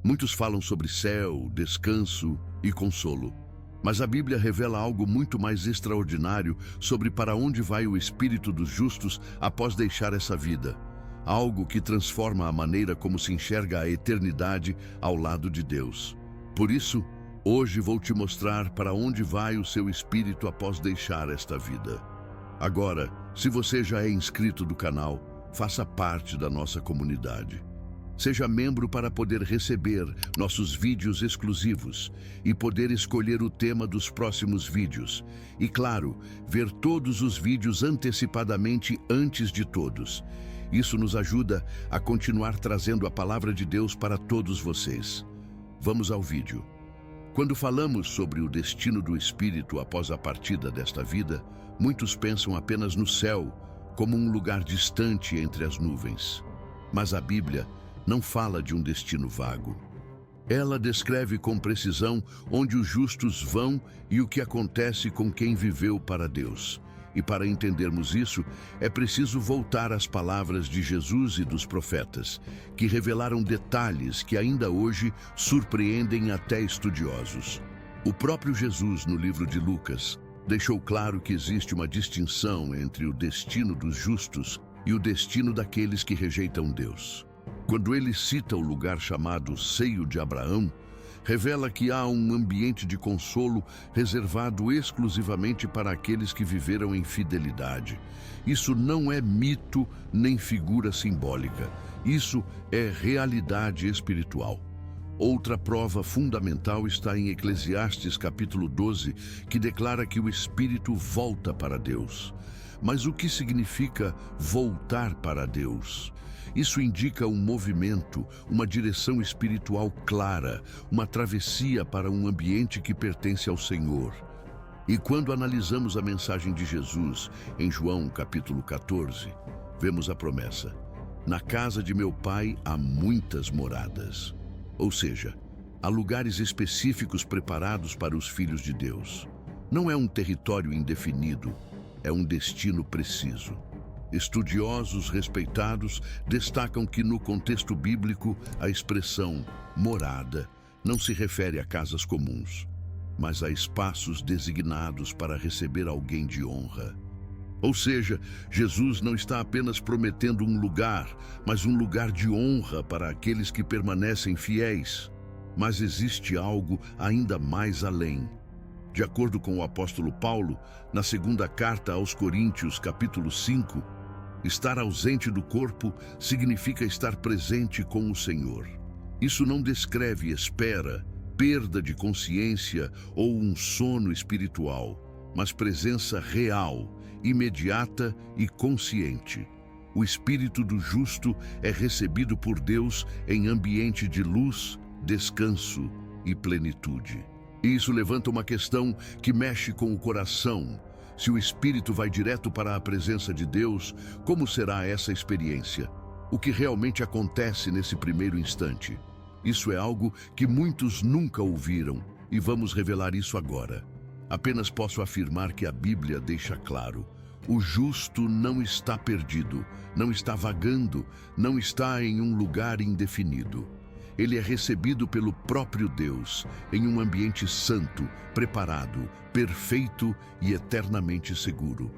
Muitos falam sobre céu, descanso e consolo. Mas a Bíblia revela algo muito mais extraordinário sobre para onde vai o espírito dos justos após deixar essa vida. Algo que transforma a maneira como se enxerga a eternidade ao lado de Deus. Por isso, hoje vou te mostrar para onde vai o seu espírito após deixar esta vida. Agora, se você já é inscrito do canal, faça parte da nossa comunidade. Seja membro para poder receber nossos vídeos exclusivos e poder escolher o tema dos próximos vídeos. E claro, ver todos os vídeos antecipadamente antes de todos. Isso nos ajuda a continuar trazendo a palavra de Deus para todos vocês. Vamos ao vídeo. Quando falamos sobre o destino do espírito após a partida desta vida, muitos pensam apenas no céu, como um lugar distante entre as nuvens. Mas a Bíblia não fala de um destino vago. Ela descreve com precisão onde os justos vão e o que acontece com quem viveu para Deus. E para entendermos isso, é preciso voltar às palavras de Jesus e dos profetas, que revelaram detalhes que ainda hoje surpreendem até estudiosos. O próprio Jesus, no livro de Lucas, deixou claro que existe uma distinção entre o destino dos justos e o destino daqueles que rejeitam Deus. Quando ele cita o lugar chamado Seio de Abraão, revela que há um ambiente de consolo reservado exclusivamente para aqueles que viveram em fidelidade. Isso não é mito nem figura simbólica. Isso é realidade espiritual. Outra prova fundamental está em Eclesiastes capítulo 12, que declara que o espírito volta para Deus. Mas o que significa voltar para Deus? Isso indica um movimento, uma direção espiritual clara, uma travessia para um ambiente que pertence ao Senhor. E quando analisamos a mensagem de Jesus, em João capítulo 14, vemos a promessa: na casa de meu Pai há muitas moradas. Ou seja, há lugares específicos preparados para os filhos de Deus. Não é um território indefinido, é um destino preciso. Estudiosos respeitados destacam que no contexto bíblico a expressão morada não se refere a casas comuns, mas a espaços designados para receber alguém de honra. Ou seja, Jesus não está apenas prometendo um lugar, mas um lugar de honra para aqueles que permanecem fiéis. Mas existe algo ainda mais além. De acordo com o apóstolo Paulo, na segunda carta aos Coríntios, capítulo 5, estar ausente do corpo significa estar presente com o Senhor. Isso não descreve espera, perda de consciência ou um sono espiritual, mas presença real, imediata e consciente. O espírito do justo é recebido por Deus em ambiente de luz, descanso e plenitude. Isso levanta uma questão que mexe com o coração. Se o espírito vai direto para a presença de Deus, como será essa experiência? O que realmente acontece nesse primeiro instante? Isso é algo que muitos nunca ouviram e vamos revelar isso agora. Apenas posso afirmar que a Bíblia deixa claro: o justo não está perdido, não está vagando, não está em um lugar indefinido. Ele é recebido pelo próprio Deus, em um ambiente santo, preparado, perfeito e eternamente seguro.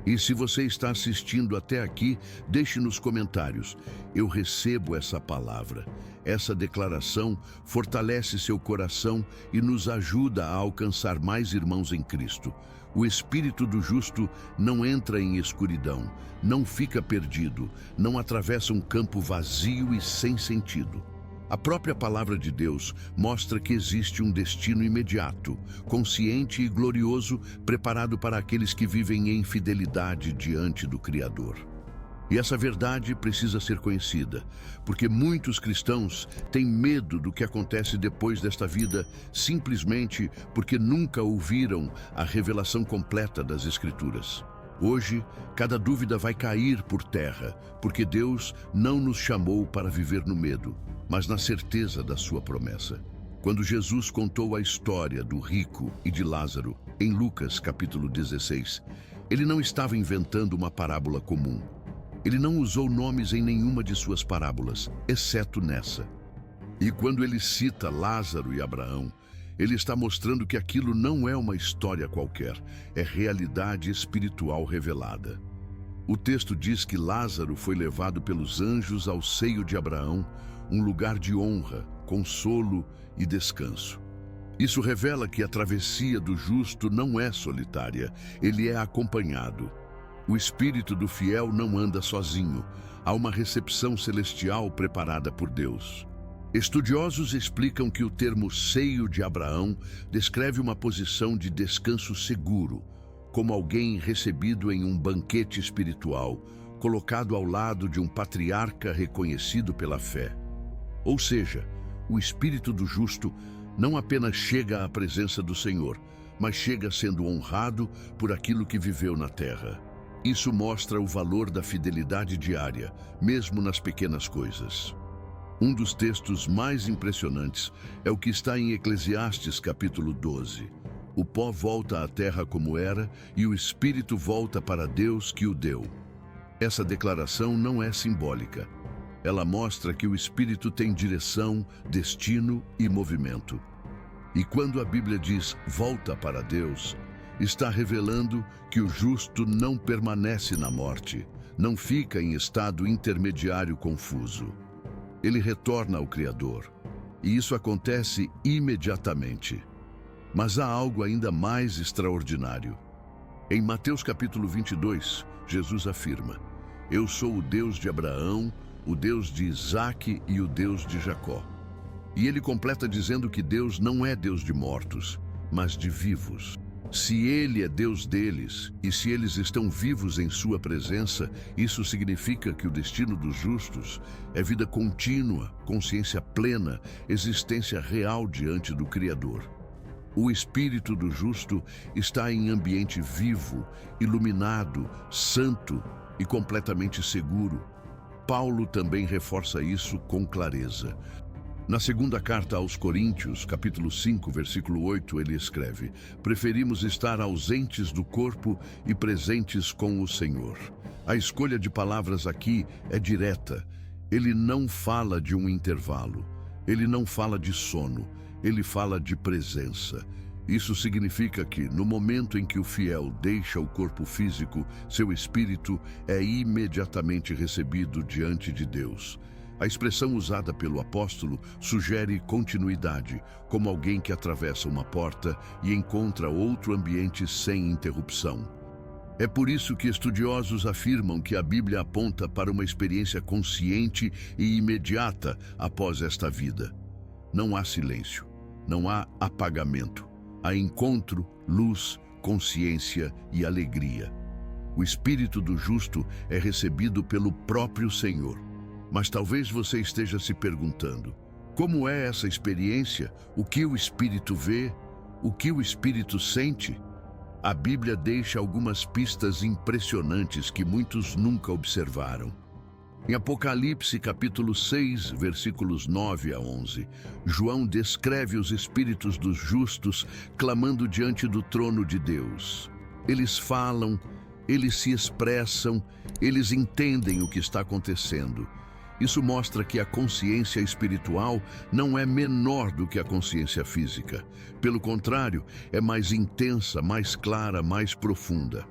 E se você está assistindo até aqui, deixe nos comentários: eu recebo essa palavra. Essa declaração fortalece seu coração e nos ajuda a alcançar mais irmãos em Cristo. O espírito do justo não entra em escuridão, não fica perdido, não atravessa um campo vazio e sem sentido. A própria palavra de Deus mostra que existe um destino imediato, consciente e glorioso, preparado para aqueles que vivem em fidelidade diante do Criador. E essa verdade precisa ser conhecida, porque muitos cristãos têm medo do que acontece depois desta vida, simplesmente porque nunca ouviram a revelação completa das Escrituras. Hoje, cada dúvida vai cair por terra, porque Deus não nos chamou para viver no medo, mas na certeza da sua promessa. Quando Jesus contou a história do rico e de Lázaro, em Lucas capítulo 16, ele não estava inventando uma parábola comum. Ele não usou nomes em nenhuma de suas parábolas, exceto nessa. E quando ele cita Lázaro e Abraão, ele está mostrando que aquilo não é uma história qualquer, é realidade espiritual revelada. O texto diz que Lázaro foi levado pelos anjos ao seio de Abraão, um lugar de honra, consolo e descanso. Isso revela que a travessia do justo não é solitária, ele é acompanhado. O espírito do fiel não anda sozinho, há uma recepção celestial preparada por Deus. Estudiosos explicam que o termo seio de Abraão descreve uma posição de descanso seguro, como alguém recebido em um banquete espiritual, colocado ao lado de um patriarca reconhecido pela fé. Ou seja, o espírito do justo não apenas chega à presença do Senhor, mas chega sendo honrado por aquilo que viveu na terra. Isso mostra o valor da fidelidade diária, mesmo nas pequenas coisas. Um dos textos mais impressionantes é o que está em Eclesiastes capítulo 12. O pó volta à terra como era e o espírito volta para Deus que o deu. Essa declaração não é simbólica. Ela mostra que o espírito tem direção, destino e movimento. E quando a Bíblia diz volta para Deus, está revelando que o justo não permanece na morte, não fica em estado intermediário confuso. Ele retorna ao Criador, e isso acontece imediatamente. Mas há algo ainda mais extraordinário. Em Mateus capítulo 22, Jesus afirma: Eu sou o Deus de Abraão, o Deus de Isaque e o Deus de Jacó. E ele completa dizendo que Deus não é Deus de mortos, mas de vivos. Se ele é Deus deles, e se eles estão vivos em sua presença, isso significa que o destino dos justos é vida contínua, consciência plena, existência real diante do Criador. O espírito do justo está em ambiente vivo, iluminado, santo e completamente seguro. Paulo também reforça isso com clareza. Na segunda carta aos Coríntios, capítulo 5, versículo 8, ele escreve: Preferimos estar ausentes do corpo e presentes com o Senhor. A escolha de palavras aqui é direta. Ele não fala de um intervalo. Ele não fala de sono. Ele fala de presença. Isso significa que, no momento em que o fiel deixa o corpo físico, seu espírito é imediatamente recebido diante de Deus. A expressão usada pelo apóstolo sugere continuidade, como alguém que atravessa uma porta e encontra outro ambiente sem interrupção. É por isso que estudiosos afirmam que a Bíblia aponta para uma experiência consciente e imediata após esta vida. Não há silêncio, não há apagamento. Há encontro, luz, consciência e alegria. O espírito do justo é recebido pelo próprio Senhor. Mas talvez você esteja se perguntando: como é essa experiência? O que o Espírito vê? O que o Espírito sente? A Bíblia deixa algumas pistas impressionantes que muitos nunca observaram. Em Apocalipse capítulo 6, versículos 9 a 11, João descreve os espíritos dos justos clamando diante do trono de Deus. Eles falam, eles se expressam, eles entendem o que está acontecendo. Isso mostra que a consciência espiritual não é menor do que a consciência física. Pelo contrário, é mais intensa, mais clara, mais profunda.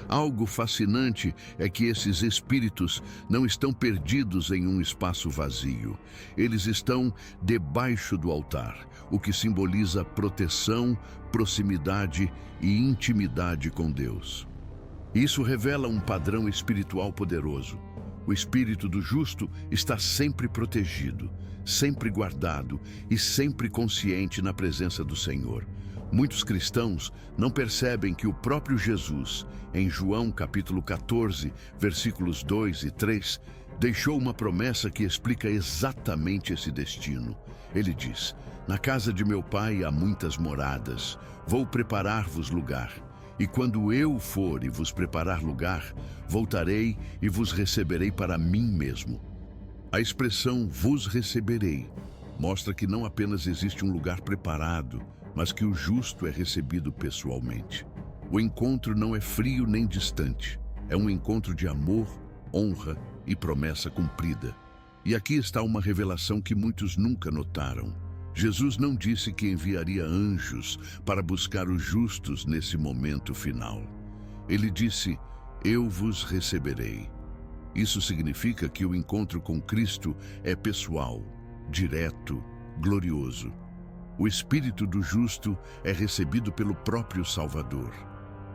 Algo fascinante é que esses espíritos não estão perdidos em um espaço vazio. Eles estão debaixo do altar, o que simboliza proteção, proximidade e intimidade com Deus. Isso revela um padrão espiritual poderoso. O espírito do justo está sempre protegido, sempre guardado e sempre consciente na presença do Senhor. Muitos cristãos não percebem que o próprio Jesus, em João capítulo 14, versículos 2 e 3, deixou uma promessa que explica exatamente esse destino. Ele diz: Na casa de meu Pai há muitas moradas, vou preparar-vos lugar. E quando eu for e vos preparar lugar, voltarei e vos receberei para mim mesmo. A expressão vos receberei mostra que não apenas existe um lugar preparado, mas que o justo é recebido pessoalmente. O encontro não é frio nem distante. É um encontro de amor, honra e promessa cumprida. E aqui está uma revelação que muitos nunca notaram. Jesus não disse que enviaria anjos para buscar os justos nesse momento final. Ele disse: "Eu vos receberei". Isso significa que o encontro com Cristo é pessoal, direto, glorioso. O espírito do justo é recebido pelo próprio Salvador.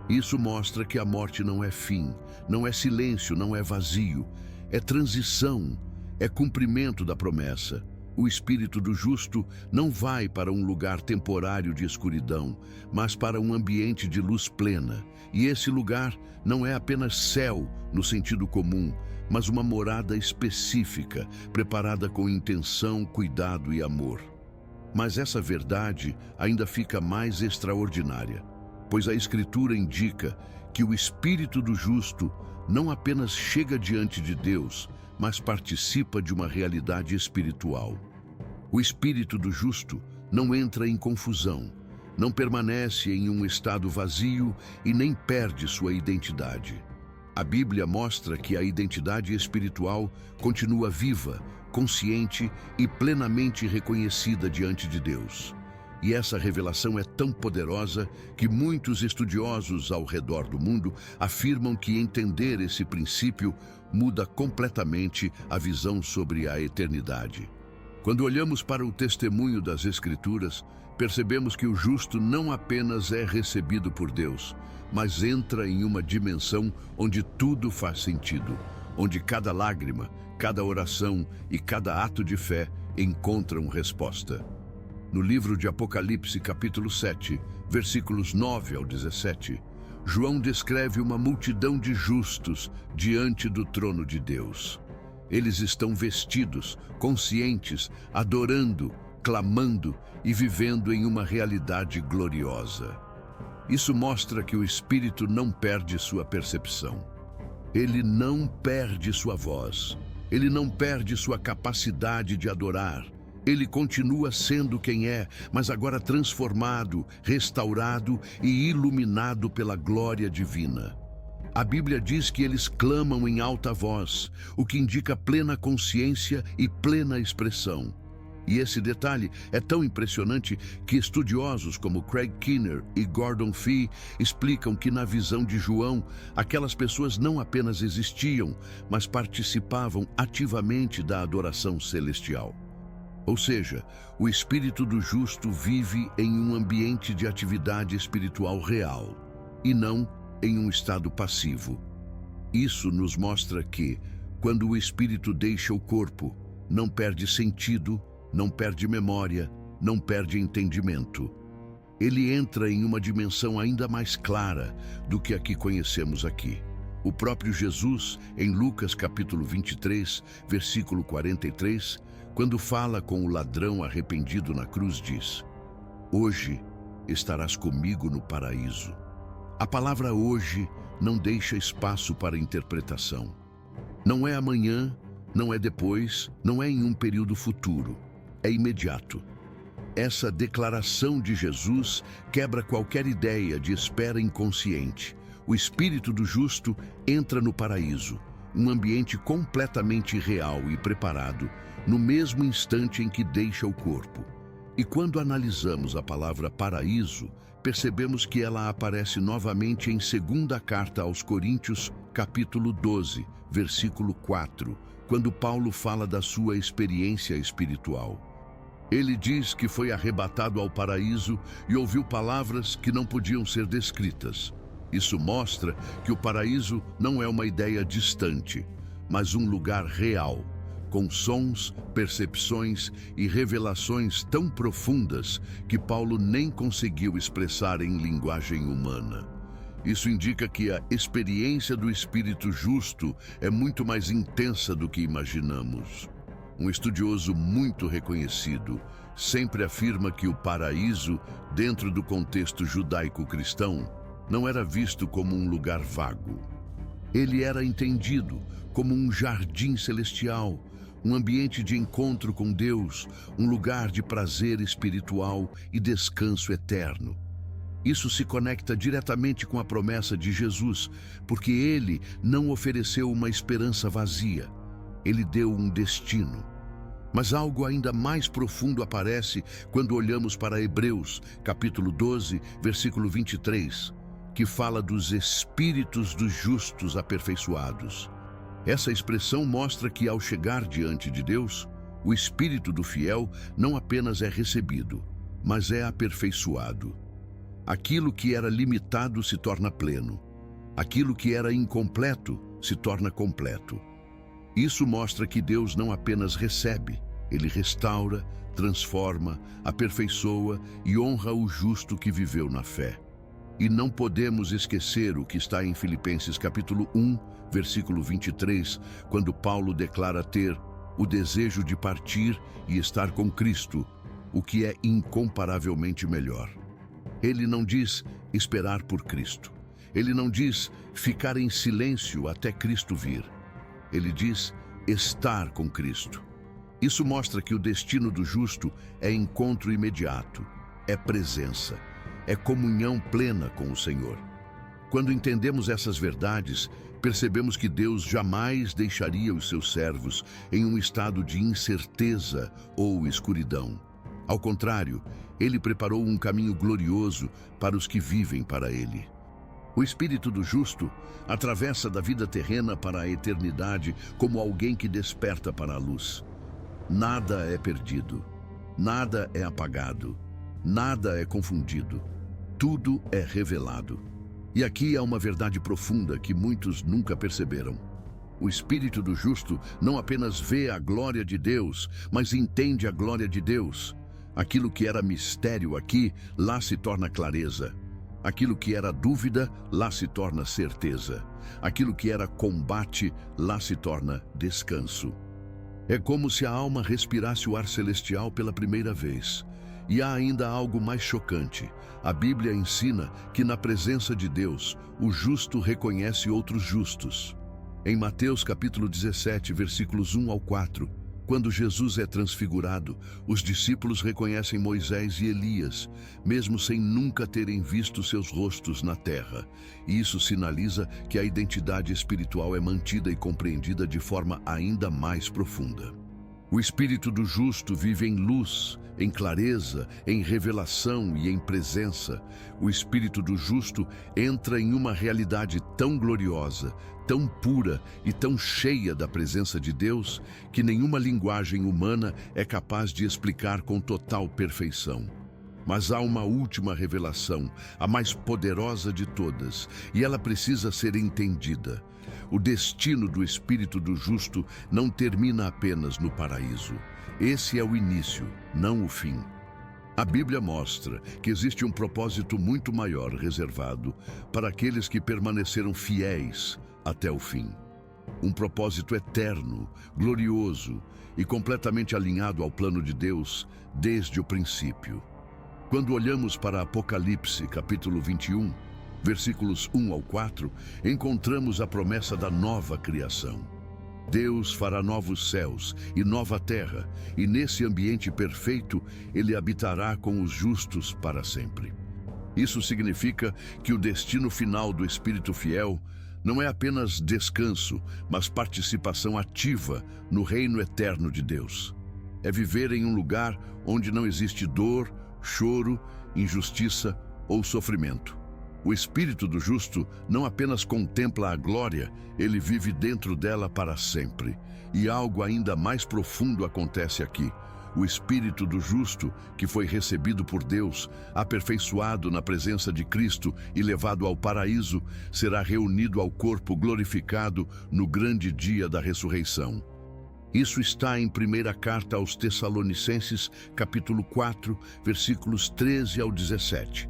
Isso mostra que a morte não é fim, não é silêncio, não é vazio, é transição, é cumprimento da promessa. O espírito do justo não vai para um lugar temporário de escuridão, mas para um ambiente de luz plena. E esse lugar não é apenas céu no sentido comum, mas uma morada específica, preparada com intenção, cuidado e amor. Mas essa verdade ainda fica mais extraordinária, pois a Escritura indica que o espírito do justo não apenas chega diante de Deus, mas participa de uma realidade espiritual. O espírito do justo não entra em confusão, não permanece em um estado vazio e nem perde sua identidade. A Bíblia mostra que a identidade espiritual continua viva, consciente e plenamente reconhecida diante de Deus. E essa revelação é tão poderosa que muitos estudiosos ao redor do mundo afirmam que entender esse princípio muda completamente a visão sobre a eternidade. Quando olhamos para o testemunho das Escrituras, percebemos que o justo não apenas é recebido por Deus, mas entra em uma dimensão onde tudo faz sentido, onde cada lágrima, cada oração e cada ato de fé encontram resposta. No livro de Apocalipse, capítulo 7, versículos 9 ao 17, João descreve uma multidão de justos diante do trono de Deus. Eles estão vestidos, conscientes, adorando, clamando e vivendo em uma realidade gloriosa. Isso mostra que o Espírito não perde sua percepção. Ele não perde sua voz. Ele não perde sua capacidade de adorar. Ele continua sendo quem é, mas agora transformado, restaurado e iluminado pela glória divina. A Bíblia diz que eles clamam em alta voz, o que indica plena consciência e plena expressão. E esse detalhe é tão impressionante que estudiosos como Craig Keener e Gordon Fee explicam que na visão de João, aquelas pessoas não apenas existiam, mas participavam ativamente da adoração celestial. Ou seja, o espírito do justo vive em um ambiente de atividade espiritual real, e não em um estado passivo. Isso nos mostra que, quando o espírito deixa o corpo, não perde sentido, não perde memória, não perde entendimento. Ele entra em uma dimensão ainda mais clara do que a que conhecemos aqui. O próprio Jesus, em Lucas capítulo 23, versículo 43, quando fala com o ladrão arrependido na cruz, diz: "Hoje estarás comigo no paraíso." A palavra hoje não deixa espaço para interpretação. Não é amanhã, não é depois, não é em um período futuro. É imediato. Essa declaração de Jesus quebra qualquer ideia de espera inconsciente. O espírito do justo entra no paraíso, um ambiente completamente real e preparado, no mesmo instante em que deixa o corpo. E quando analisamos a palavra paraíso, percebemos que ela aparece novamente em 2ª carta aos Coríntios, capítulo 12, versículo 4, quando Paulo fala da sua experiência espiritual. Ele diz que foi arrebatado ao paraíso e ouviu palavras que não podiam ser descritas. Isso mostra que o paraíso não é uma ideia distante, mas um lugar real, com sons, percepções e revelações tão profundas que Paulo nem conseguiu expressar em linguagem humana. Isso indica que a experiência do Espírito Justo é muito mais intensa do que imaginamos. Um estudioso muito reconhecido sempre afirma que o paraíso, dentro do contexto judaico-cristão, não era visto como um lugar vago. Ele era entendido como um jardim celestial, um ambiente de encontro com Deus, um lugar de prazer espiritual e descanso eterno. Isso se conecta diretamente com a promessa de Jesus, porque ele não ofereceu uma esperança vazia. Ele deu um destino. Mas algo ainda mais profundo aparece quando olhamos para Hebreus, capítulo 12, versículo 23, que fala dos espíritos dos justos aperfeiçoados. Essa expressão mostra que, ao chegar diante de Deus, o espírito do fiel não apenas é recebido, mas é aperfeiçoado. Aquilo que era limitado se torna pleno. Aquilo que era incompleto se torna completo. Isso mostra que Deus não apenas recebe, Ele restaura, transforma, aperfeiçoa e honra o justo que viveu na fé. E não podemos esquecer o que está em Filipenses capítulo 1, versículo 23, quando Paulo declara ter o desejo de partir e estar com Cristo, o que é incomparavelmente melhor. Ele não diz esperar por Cristo. Ele não diz ficar em silêncio até Cristo vir. Ele diz estar com Cristo. Isso mostra que o destino do justo é encontro imediato, é presença, é comunhão plena com o Senhor. Quando entendemos essas verdades, percebemos que Deus jamais deixaria os seus servos em um estado de incerteza ou escuridão. Ao contrário, Ele preparou um caminho glorioso para os que vivem para Ele. O espírito do justo atravessa da vida terrena para a eternidade como alguém que desperta para a luz. Nada é perdido, nada é apagado, nada é confundido. Tudo é revelado. E aqui há uma verdade profunda que muitos nunca perceberam. O espírito do justo não apenas vê a glória de Deus, mas entende a glória de Deus. Aquilo que era mistério aqui, lá se torna clareza. Aquilo que era dúvida, lá se torna certeza. Aquilo que era combate, lá se torna descanso. É como se a alma respirasse o ar celestial pela primeira vez. E há ainda algo mais chocante. A Bíblia ensina que na presença de Deus, o justo reconhece outros justos. Em Mateus capítulo 17, versículos 1 ao 4, quando Jesus é transfigurado, os discípulos reconhecem Moisés e Elias, mesmo sem nunca terem visto seus rostos na terra. E isso sinaliza que a identidade espiritual é mantida e compreendida de forma ainda mais profunda. O espírito do justo vive em luz, em clareza, em revelação e em presença. O espírito do justo entra em uma realidade tão gloriosa, tão pura e tão cheia da presença de Deus, que nenhuma linguagem humana é capaz de explicar com total perfeição. Mas há uma última revelação, a mais poderosa de todas, e ela precisa ser entendida. O destino do espírito do justo não termina apenas no paraíso. Esse é o início, não o fim. A Bíblia mostra que existe um propósito muito maior reservado para aqueles que permaneceram fiéis até o fim. Um propósito eterno, glorioso e completamente alinhado ao plano de Deus desde o princípio. Quando olhamos para Apocalipse, capítulo 21, versículos 1 ao 4, encontramos a promessa da nova criação. Deus fará novos céus e nova terra, e nesse ambiente perfeito, Ele habitará com os justos para sempre. Isso significa que o destino final do Espírito fiel não é apenas descanso, mas participação ativa no reino eterno de Deus. É viver em um lugar onde não existe dor, choro, injustiça ou sofrimento. O espírito do justo não apenas contempla a glória, ele vive dentro dela para sempre. E algo ainda mais profundo acontece aqui. O espírito do justo, que foi recebido por Deus, aperfeiçoado na presença de Cristo e levado ao paraíso, será reunido ao corpo glorificado no grande dia da ressurreição. Isso está em primeira carta aos Tessalonicenses, capítulo 4, versículos 13 ao 17.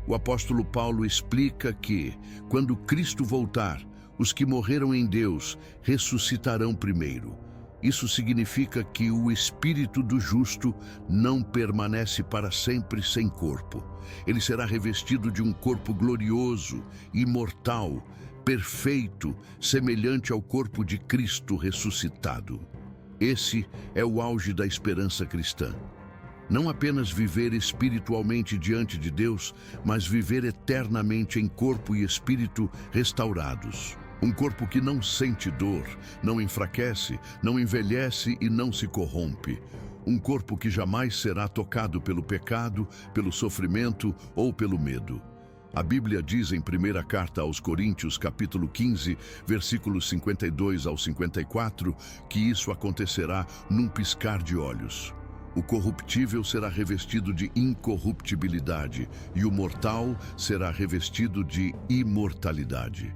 O apóstolo Paulo explica que, quando Cristo voltar, os que morreram em Deus ressuscitarão primeiro. Isso significa que o espírito do justo não permanece para sempre sem corpo. Ele será revestido de um corpo glorioso, imortal, perfeito, semelhante ao corpo de Cristo ressuscitado. Esse é o auge da esperança cristã. Não apenas viver espiritualmente diante de Deus, mas viver eternamente em corpo e espírito restaurados. Um corpo que não sente dor, não enfraquece, não envelhece e não se corrompe. Um corpo que jamais será tocado pelo pecado, pelo sofrimento ou pelo medo. A Bíblia diz em primeira carta aos Coríntios, capítulo 15, versículos 52 ao 54, que isso acontecerá num piscar de olhos. O corruptível será revestido de incorruptibilidade e o mortal será revestido de imortalidade.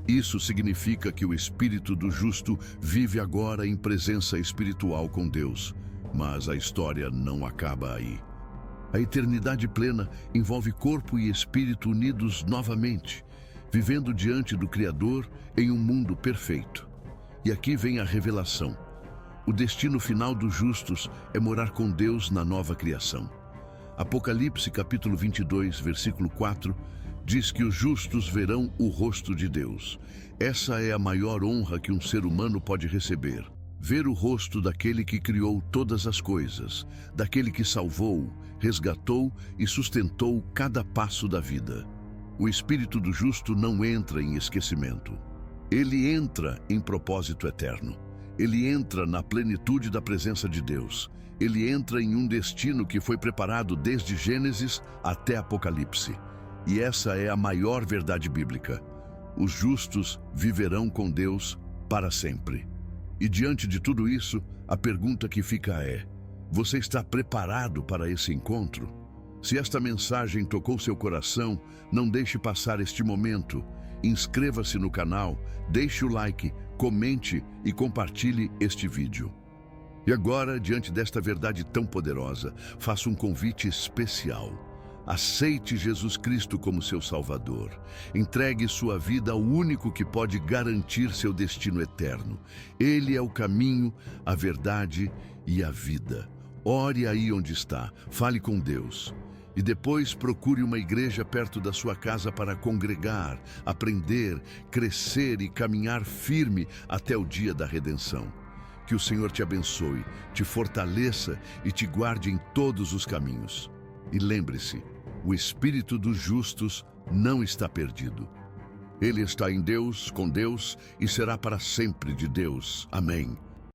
Isso significa que o espírito do justo vive agora em presença espiritual com Deus, mas a história não acaba aí. A eternidade plena envolve corpo e espírito unidos novamente, vivendo diante do Criador em um mundo perfeito. E aqui vem a revelação. O destino final dos justos é morar com Deus na nova criação. Apocalipse capítulo 22, versículo 4, diz que os justos verão o rosto de Deus. Essa é a maior honra que um ser humano pode receber. Ver o rosto daquele que criou todas as coisas, daquele que salvou, resgatou e sustentou cada passo da vida. O espírito do justo não entra em esquecimento. Ele entra em propósito eterno. Ele entra na plenitude da presença de Deus. Ele entra em um destino que foi preparado desde Gênesis até Apocalipse. E essa é a maior verdade bíblica. Os justos viverão com Deus para sempre. E diante de tudo isso, a pergunta que fica é: você está preparado para esse encontro? Se esta mensagem tocou seu coração, não deixe passar este momento. Inscreva-se no canal, deixe o like, comente e compartilhe este vídeo. E agora, diante desta verdade tão poderosa, faço um convite especial. Aceite Jesus Cristo como seu Salvador. Entregue sua vida ao único que pode garantir seu destino eterno. Ele é o caminho, a verdade e a vida. Ore aí onde está, fale com Deus. E depois procure uma igreja perto da sua casa para congregar, aprender, crescer e caminhar firme até o dia da redenção. Que o Senhor te abençoe, te fortaleça e te guarde em todos os caminhos. E lembre-se, o espírito dos justos não está perdido. Ele está em Deus, com Deus e será para sempre de Deus. Amém.